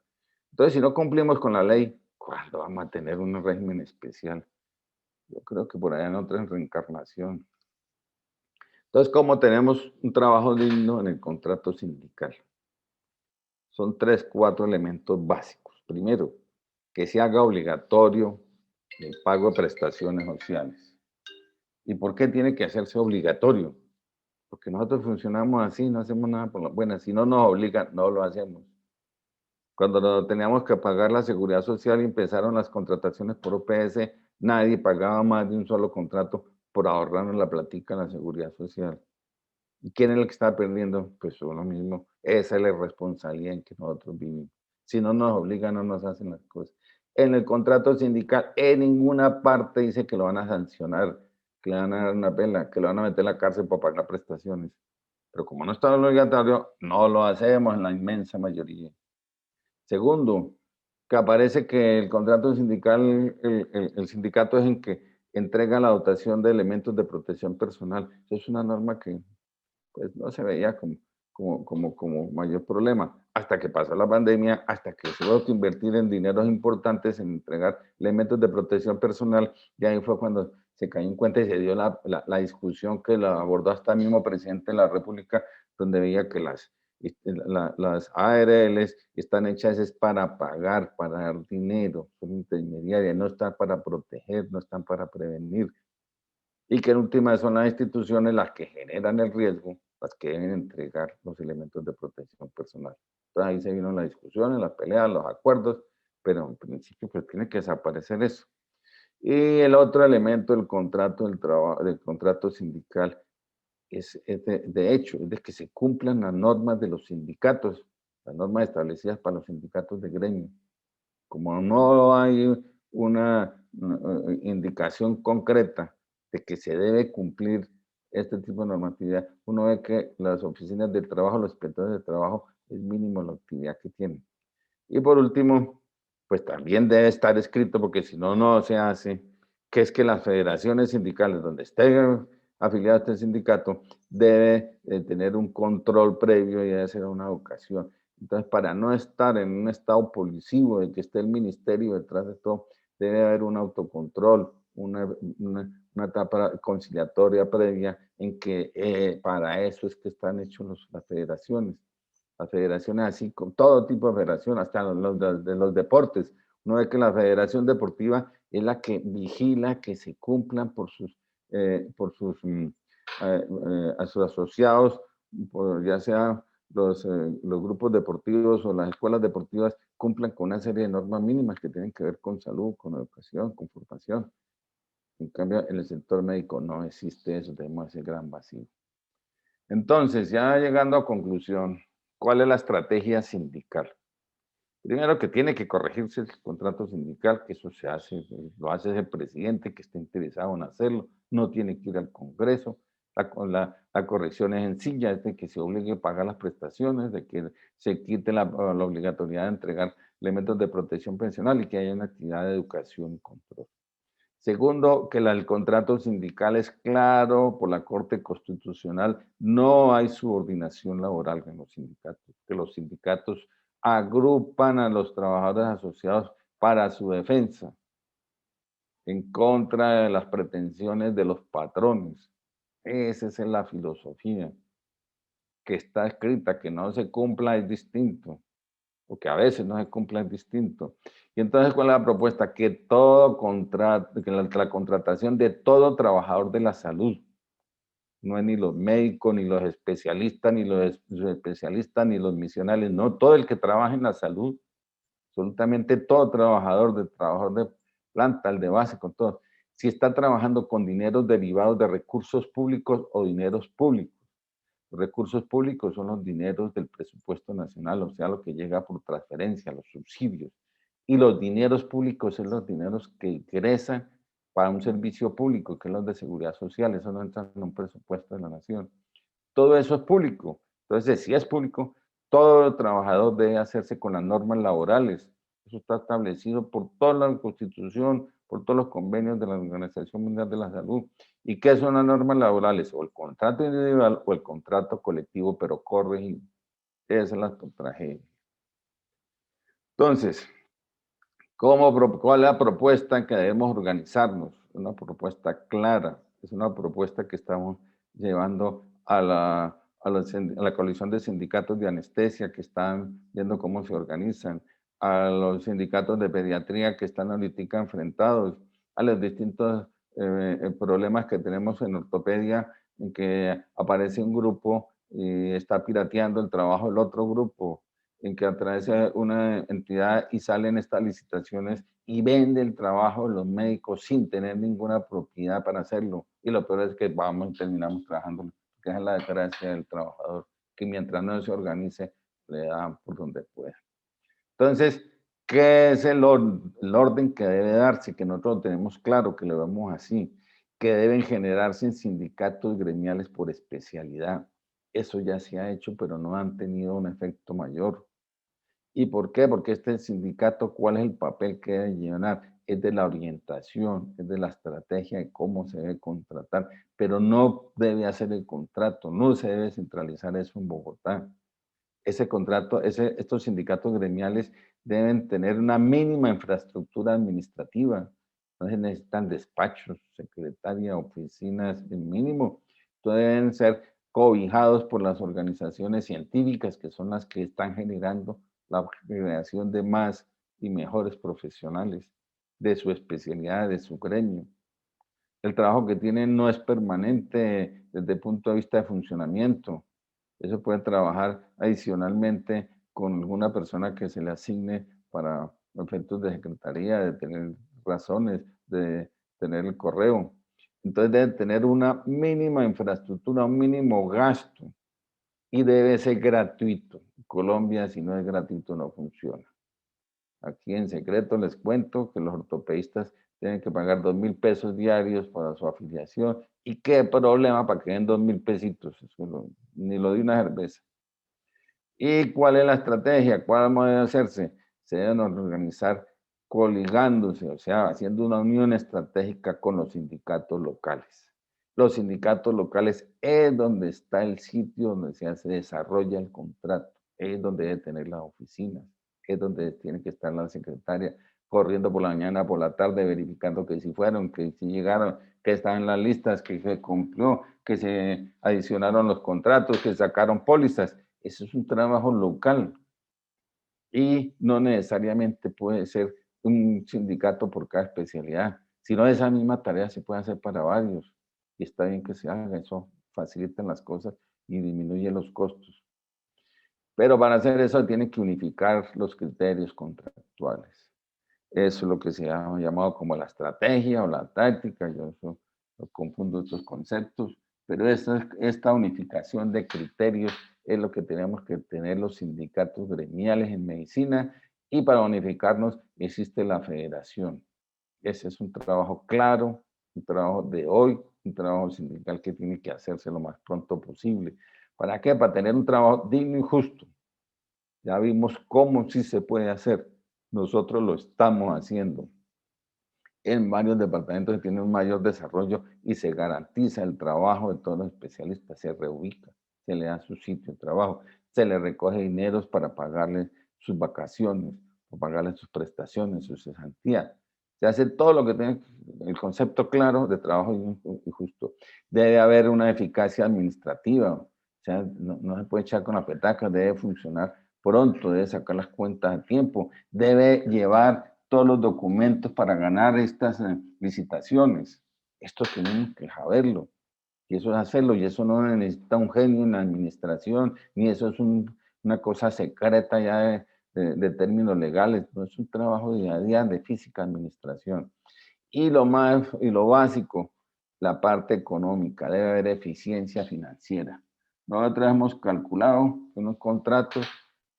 Entonces, si no cumplimos con la ley, ¿cuándo vamos a tener un régimen especial? Yo creo que por allá en otra reencarnación. Entonces, ¿cómo tenemos un trabajo digno en el contrato sindical? Son 3, 4 elementos básicos. Primero, que se haga obligatorio el pago de prestaciones sociales. ¿Y por qué tiene que hacerse obligatorio? Porque nosotros funcionamos así, no hacemos nada por lo bueno. Si no nos obligan, no lo hacemos. Cuando teníamos que pagar la seguridad social y empezaron las contrataciones por OPS, nadie pagaba más de un solo contrato por ahorrarnos la platica en la seguridad social. ¿Y quién es el que está perdiendo? Pues uno mismo. Esa es la responsabilidad en que nosotros vivimos. Si no nos obligan, no nos hacen las cosas. En el contrato sindical, en ninguna parte dice que lo van a sancionar, que le van a dar una pena, que lo van a meter en la cárcel por pagar prestaciones. Pero como no está obligatorio, no lo hacemos en la inmensa mayoría. Segundo, que aparece que el contrato sindical, el sindicato es el que entrega la dotación de elementos de protección personal. Eso es una norma que pues, no se veía como mayor problema. Hasta que pasó la pandemia, hasta que se tuvo que invertir en dineros importantes en entregar elementos de protección personal, y ahí fue cuando se cayó en cuenta y se dio la discusión que la abordó hasta el mismo presidente de la República, donde veía que las ARLs están hechas es para pagar, para dar dinero, son intermediarias, no están para proteger, no están para prevenir, y que en última son las instituciones las que generan el riesgo, las que deben entregar los elementos de protección personal. Entonces ahí se vino la discusión, las peleas, los acuerdos, pero en principio pues tiene que desaparecer eso. Y el otro elemento del contrato del trabajo, del contrato sindical, es de hecho, es de que se cumplan las normas de los sindicatos, las normas establecidas para los sindicatos de gremio. Como no hay una indicación concreta de que se debe cumplir este tipo de normatividad, uno ve que las oficinas del trabajo, los inspectores de trabajo, es mínimo la actividad que tienen. Y por último, pues también debe estar escrito, porque si no, no se hace, que es que las federaciones sindicales, donde esté afiliado este sindicato, debe tener un control previo y debe ser una educación. Entonces, para no estar en un estado policivo de que esté el ministerio detrás de todo, debe haber un autocontrol, una etapa conciliatoria previa en que para eso es que están hechos las federaciones. Las federaciones así, con todo tipo de federación, hasta de los deportes. Uno ve que la federación deportiva es la que vigila que se cumplan a sus asociados, ya sea los grupos deportivos o las escuelas deportivas, cumplan con una serie de normas mínimas que tienen que ver con salud, con educación, con formación. En cambio, en el sector médico no existe eso, tenemos ese gran vacío. Entonces, ya llegando a conclusión, ¿cuál es la estrategia sindical? Primero que tiene que corregirse el contrato sindical, que eso se hace, lo hace el presidente que esté interesado en hacerlo, no tiene que ir al Congreso. La corrección es sencilla, es de que se obligue a pagar las prestaciones, de que se quite la obligatoriedad de entregar elementos de protección pensional y que haya una actividad de educación y control. Segundo, que el contrato sindical es claro por la Corte Constitucional, no hay subordinación laboral en los sindicatos, que los sindicatos agrupan a los trabajadores asociados para su defensa, en contra de las pretensiones de los patrones. Esa es la filosofía que está escrita, que no se cumpla es distinto, porque a veces no se cumple es distinto. Y entonces, ¿cuál es la propuesta? Que todo contrato, que la contratación de todo trabajador de la salud, no es ni los médicos, ni los especialistas, ni los especialistas, ni los misionales, no, todo el que trabaja en la salud, absolutamente todo trabajador de planta, el de base, con todo, si está trabajando con dineros derivados de recursos públicos o dineros públicos. Los recursos públicos son los dineros del presupuesto nacional, o sea, lo que llega por transferencia, los subsidios. Y los dineros públicos son los dineros que ingresan para un servicio público, que es los de seguridad social, eso no entra en un presupuesto de la nación. Todo eso es público. Entonces, si es público, todo trabajador debe hacerse con las normas laborales. Eso está establecido por toda la Constitución, por todos los convenios de la Organización Mundial de la Salud. ¿Y qué son las normas laborales? O el contrato individual o el contrato colectivo, pero corregido. Esa es la tragedia. Entonces, ¿cuál es la propuesta en que debemos organizarnos? Una propuesta clara, es una propuesta que estamos llevando a la coalición de sindicatos de anestesia que están viendo cómo se organizan, a los sindicatos de pediatría que están ahorita enfrentados, a los distintos problemas que tenemos en ortopedia, en que aparece un grupo y está pirateando el trabajo del otro grupo, en que atrae una entidad y salen estas licitaciones y vende el trabajo de los médicos sin tener ninguna propiedad para hacerlo. Y lo peor es que vamos y terminamos trabajando, que es la desgracia del trabajador, que mientras no se organice, le da por donde pueda. Entonces, ¿qué es el orden que debe darse? Que nosotros tenemos claro que lo vemos así, que deben generarse sindicatos gremiales por especialidad. Eso ya se ha hecho, pero no han tenido un efecto mayor. ¿Y por qué? Porque este sindicato, ¿cuál es el papel que debe llenar? Es de la orientación, es de la estrategia de cómo se debe contratar, pero no debe hacer el contrato, no se debe centralizar eso en Bogotá. Ese contrato, estos sindicatos gremiales deben tener una mínima infraestructura administrativa, no se necesitan despachos, secretaria, oficinas, el mínimo, deben ser cobijados por las organizaciones científicas que son las que están generando la generación de más y mejores profesionales de su especialidad, de su gremio. El trabajo que tienen no es permanente desde el punto de vista de funcionamiento. Eso puede trabajar adicionalmente con alguna persona que se le asigne para efectos de secretaría, de tener razones, de tener el correo. Entonces debe tener una mínima infraestructura, un mínimo gasto y debe ser gratuito. En Colombia, si no es gratuito, no funciona. Aquí en secreto les cuento que los ortopedistas tienen que pagar 2.000 pesos diarios para su afiliación. ¿Y qué problema para que den 2.000 pesitos? Ni lo de una cerveza. ¿Y cuál es la estrategia? ¿Cuál debe hacerse? Se deben organizar coligándose, o sea, haciendo una unión estratégica con los sindicatos locales. Los sindicatos locales es donde está el sitio donde se desarrolla el contrato, es donde debe tener las oficinas, es donde tiene que estar la secretaria corriendo por la mañana, por la tarde, verificando que si fueron, que si llegaron, que están en las listas, que se cumplió, que se adicionaron los contratos, que sacaron pólizas. Eso es un trabajo local y no necesariamente puede ser un sindicato por cada especialidad, sino esa misma tarea se puede hacer para varios y está bien que se haga, eso facilita las cosas y disminuye los costos. Pero para hacer eso tiene que unificar los criterios contractuales. Eso es lo que se ha llamado como la estrategia o la táctica, yo eso, lo confundo estos conceptos, pero esta unificación de criterios es lo que tenemos que tener los sindicatos gremiales en medicina Y para unificarnos existe la federación. Ese es un trabajo claro, un trabajo de hoy, un trabajo sindical que tiene que hacerse lo más pronto posible. ¿Para qué? Para tener un trabajo digno y justo. Ya vimos cómo sí se puede hacer. Nosotros lo estamos haciendo. En varios departamentos se tiene un mayor desarrollo y se garantiza el trabajo de todos los especialistas, se reubica, se le da su sitio de trabajo, se le recoge dineros para pagarle sus vacaciones, para pagarle sus prestaciones, sus cesantías. Se hace todo lo que tiene el concepto claro de trabajo y justo. Debe haber una eficacia administrativa, o sea, no se puede echar con la petaca, debe funcionar pronto, debe sacar las cuentas a tiempo, debe llevar todos los documentos para ganar estas licitaciones. Esto tenemos que saberlo, y eso es hacerlo, y eso no necesita un genio en la administración, ni eso es una cosa secreta ya de términos legales, no es un trabajo día a día de física administración. Y lo básico, la parte económica, debe haber eficiencia financiera. Nosotros hemos calculado unos contratos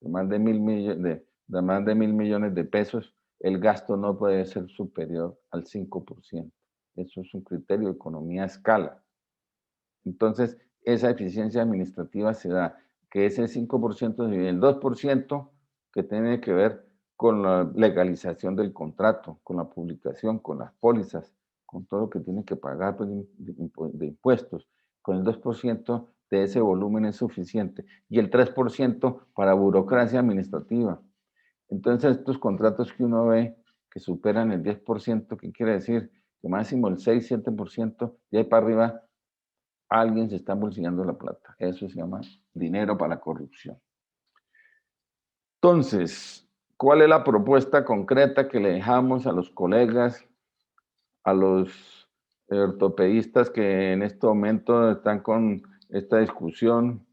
de más de 1.000 millones de más de 1.000 millones de pesos, el gasto no puede ser superior al 5%. Eso es un criterio de economía a escala. Entonces, esa eficiencia administrativa se da que ese 5% divide el 2% que tiene que ver con la legalización del contrato, con la publicación, con las pólizas, con todo lo que tiene que pagar pues, de impuestos. Con el 2% de ese volumen es suficiente. Y el 3% para burocracia administrativa. Entonces, estos contratos que uno ve que superan el 10%, ¿qué quiere decir? Que máximo el 6-7%, y ahí para arriba alguien se está embolsillando la plata. Eso se llama dinero para la corrupción. Entonces, ¿cuál es la propuesta concreta que le dejamos a los colegas, a los ortopedistas que en este momento están con esta discusión,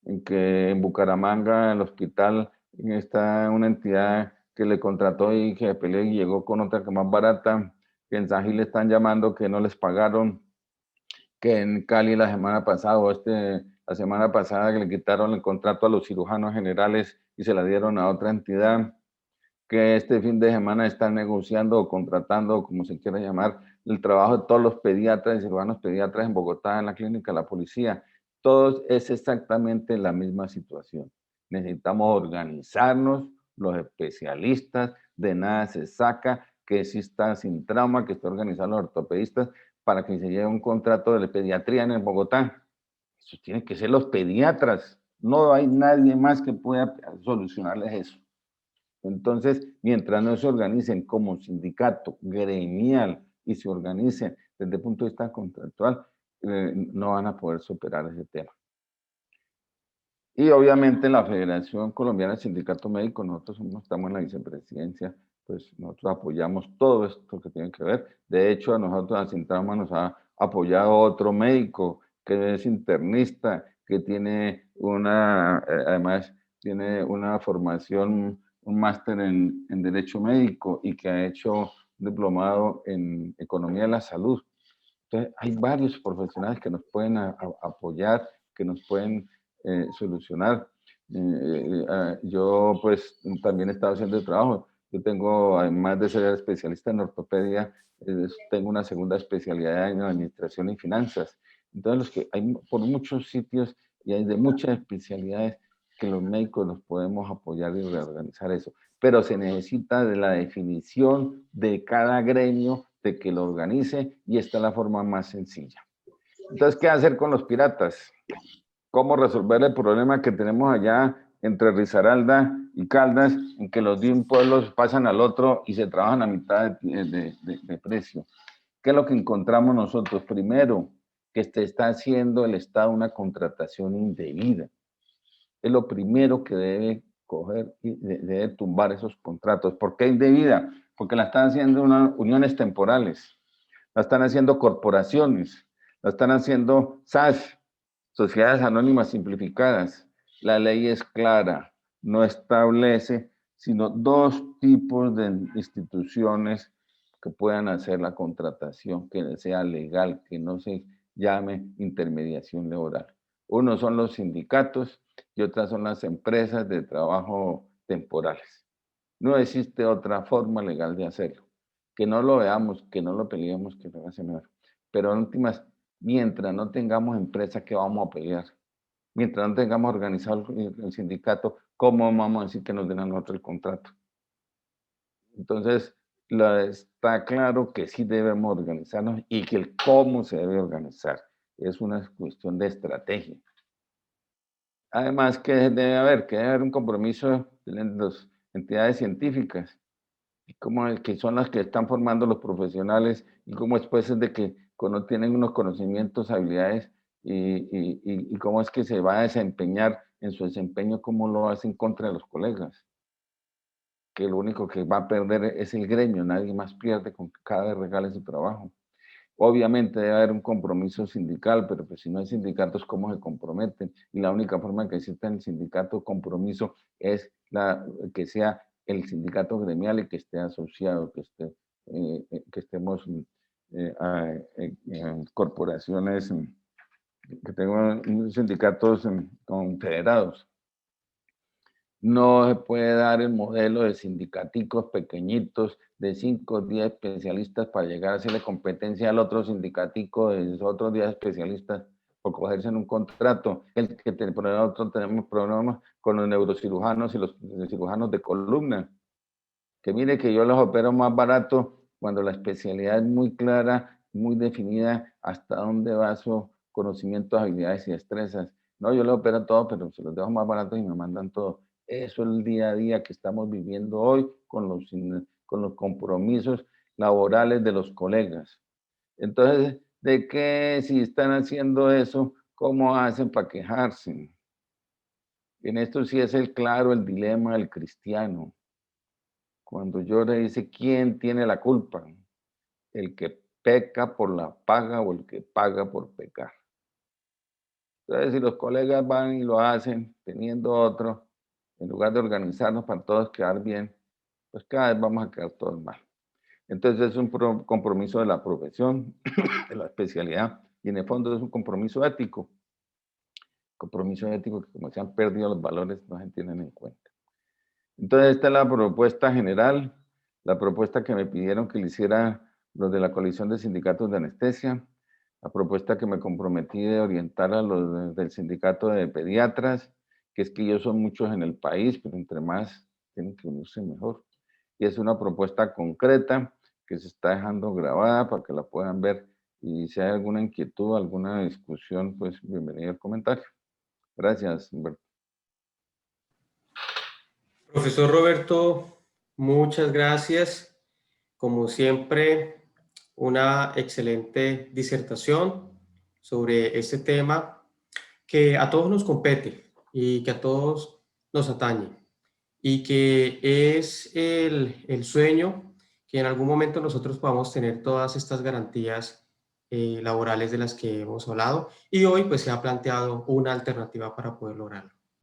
en que en Bucaramanga, el hospital, está una entidad que le contrató y que peleó y llegó con otra que más barata, que en San Gil le están llamando que no les pagaron, que en Cali la semana pasada, la semana pasada que le quitaron el contrato a los cirujanos generales y se la dieron a otra entidad, que este fin de semana están negociando o contratando, como se quiera llamar, el trabajo de todos los pediatras y cirujanos pediatras en Bogotá, en la clínica de la policía. Todos es exactamente la misma situación. Necesitamos organizarnos, los especialistas, de nada se saca que exista sin trauma, que esté organizado los ortopedistas para que se lleve un contrato de pediatría en el Bogotá. Eso tienen que ser los pediatras. No hay nadie más que pueda solucionarles eso. Entonces, mientras no se organicen como sindicato gremial y se organicen desde el punto de vista contractual, no van a poder superar ese tema. Y obviamente la Federación Colombiana de Sindicatos Médicos, nosotros estamos en la vicepresidencia, pues nosotros apoyamos todo esto que tiene que ver. De hecho, a nosotros, a Sintrama, nos ha apoyado otro médico que es internista, que tiene además tiene una formación, un máster en Derecho Médico y que ha hecho un diplomado en Economía de la Salud. Entonces, hay varios profesionales que nos pueden apoyar, que nos pueden solucionar. Yo pues también he estado haciendo el trabajo. Yo tengo, además de ser especialista en ortopedia, tengo una segunda especialidad en administración y finanzas. Entonces, los que hay por muchos sitios y hay de muchas especialidades que los médicos nos podemos apoyar y reorganizar eso. Pero se necesita de la definición de cada gremio, de que lo organice, y esta es la forma más sencilla. Entonces, ¿qué hacer con los piratas? ¿Cómo resolver el problema que tenemos allá entre Risaralda y Caldas, en que los de un pueblo pasan al otro y se trabajan a mitad de precio? ¿Qué es lo que encontramos nosotros? Primero, que está haciendo el Estado una contratación indebida. Es lo primero que debe coger y debe tumbar esos contratos. ¿Por qué indebida? Porque la están haciendo unas uniones temporales, la están haciendo corporaciones, la están haciendo SAS, Sociedades Anónimas Simplificadas. La ley es clara, no establece sino dos tipos de instituciones que puedan hacer la contratación, que sea legal, que no se llame intermediación laboral. Uno son los sindicatos y otras son las empresas de trabajo temporales. No existe otra forma legal de hacerlo. Que no lo veamos, que no lo peleemos, que no hacemos. Pero en últimas, mientras no tengamos empresa, ¿qué vamos a pelear? Mientras no tengamos organizado el sindicato, ¿cómo vamos a decir que nos den a nosotros el contrato? Entonces, está claro que sí debemos organizarnos y que el cómo se debe organizar es una cuestión de estrategia. Además, que debe haber? Que debe haber un compromiso de las entidades científicas, que son las que están formando los profesionales y cómo después es de que cuando tienen unos conocimientos, habilidades y cómo es que se va a desempeñar en su desempeño, cómo lo hacen contra los colegas. Que lo único que va a perder es el gremio, nadie más pierde con que cada vez regale su trabajo. Obviamente debe haber un compromiso sindical, pero pues si no hay sindicatos, ¿cómo se comprometen? Y la única forma que exista el sindicato compromiso es que sea el sindicato gremial y que esté asociado, que estemos en corporaciones, que tengan sindicatos confederados. No se puede dar el modelo de sindicaticos pequeñitos de 5 o 10 especialistas para llegar a hacerle competencia al otro sindicatico de otros 10 especialistas por cogerse en un contrato. Por el otro tenemos problemas con los neurocirujanos y los cirujanos de columna. Que mire que yo los opero más barato cuando la especialidad es muy clara, muy definida hasta dónde va su conocimiento, habilidades y destrezas. No, yo los opero todo, pero se los dejo más baratos y me mandan todo. Eso es el día a día que estamos viviendo hoy con los compromisos laborales de los colegas. Entonces, ¿de qué si están haciendo eso? ¿Cómo hacen para quejarse? En esto sí es el dilema del cristiano. Cuando llora dice, ¿quién tiene la culpa? ¿El que peca por la paga o el que paga por pecar? Entonces, si los colegas van y lo hacen teniendo otro, en lugar de organizarnos para todos quedar bien, pues cada vez vamos a quedar todos mal. Entonces es un compromiso de la profesión, de la especialidad, y en el fondo es un compromiso ético. Compromiso ético que como se han perdido los valores no se tienen en cuenta. Entonces esta es la propuesta general, la propuesta que me pidieron que le hiciera los de la coalición de sindicatos de anestesia, la propuesta que me comprometí de orientar a los del sindicato de pediatras, que es que ellos son muchos en el país, pero entre más tienen que unirse mejor. Y es una propuesta concreta que se está dejando grabada para que la puedan ver y si hay alguna inquietud, alguna discusión, pues bienvenido al comentario. Gracias, Humberto. Profesor Roberto, muchas gracias. Como siempre, una excelente disertación sobre este tema que a todos nos compete y que a todos nos atañe y que es el sueño que en algún momento nosotros podamos tener todas estas garantías laborales de las que hemos hablado y hoy pues se ha planteado una alternativa para poder lograrlo.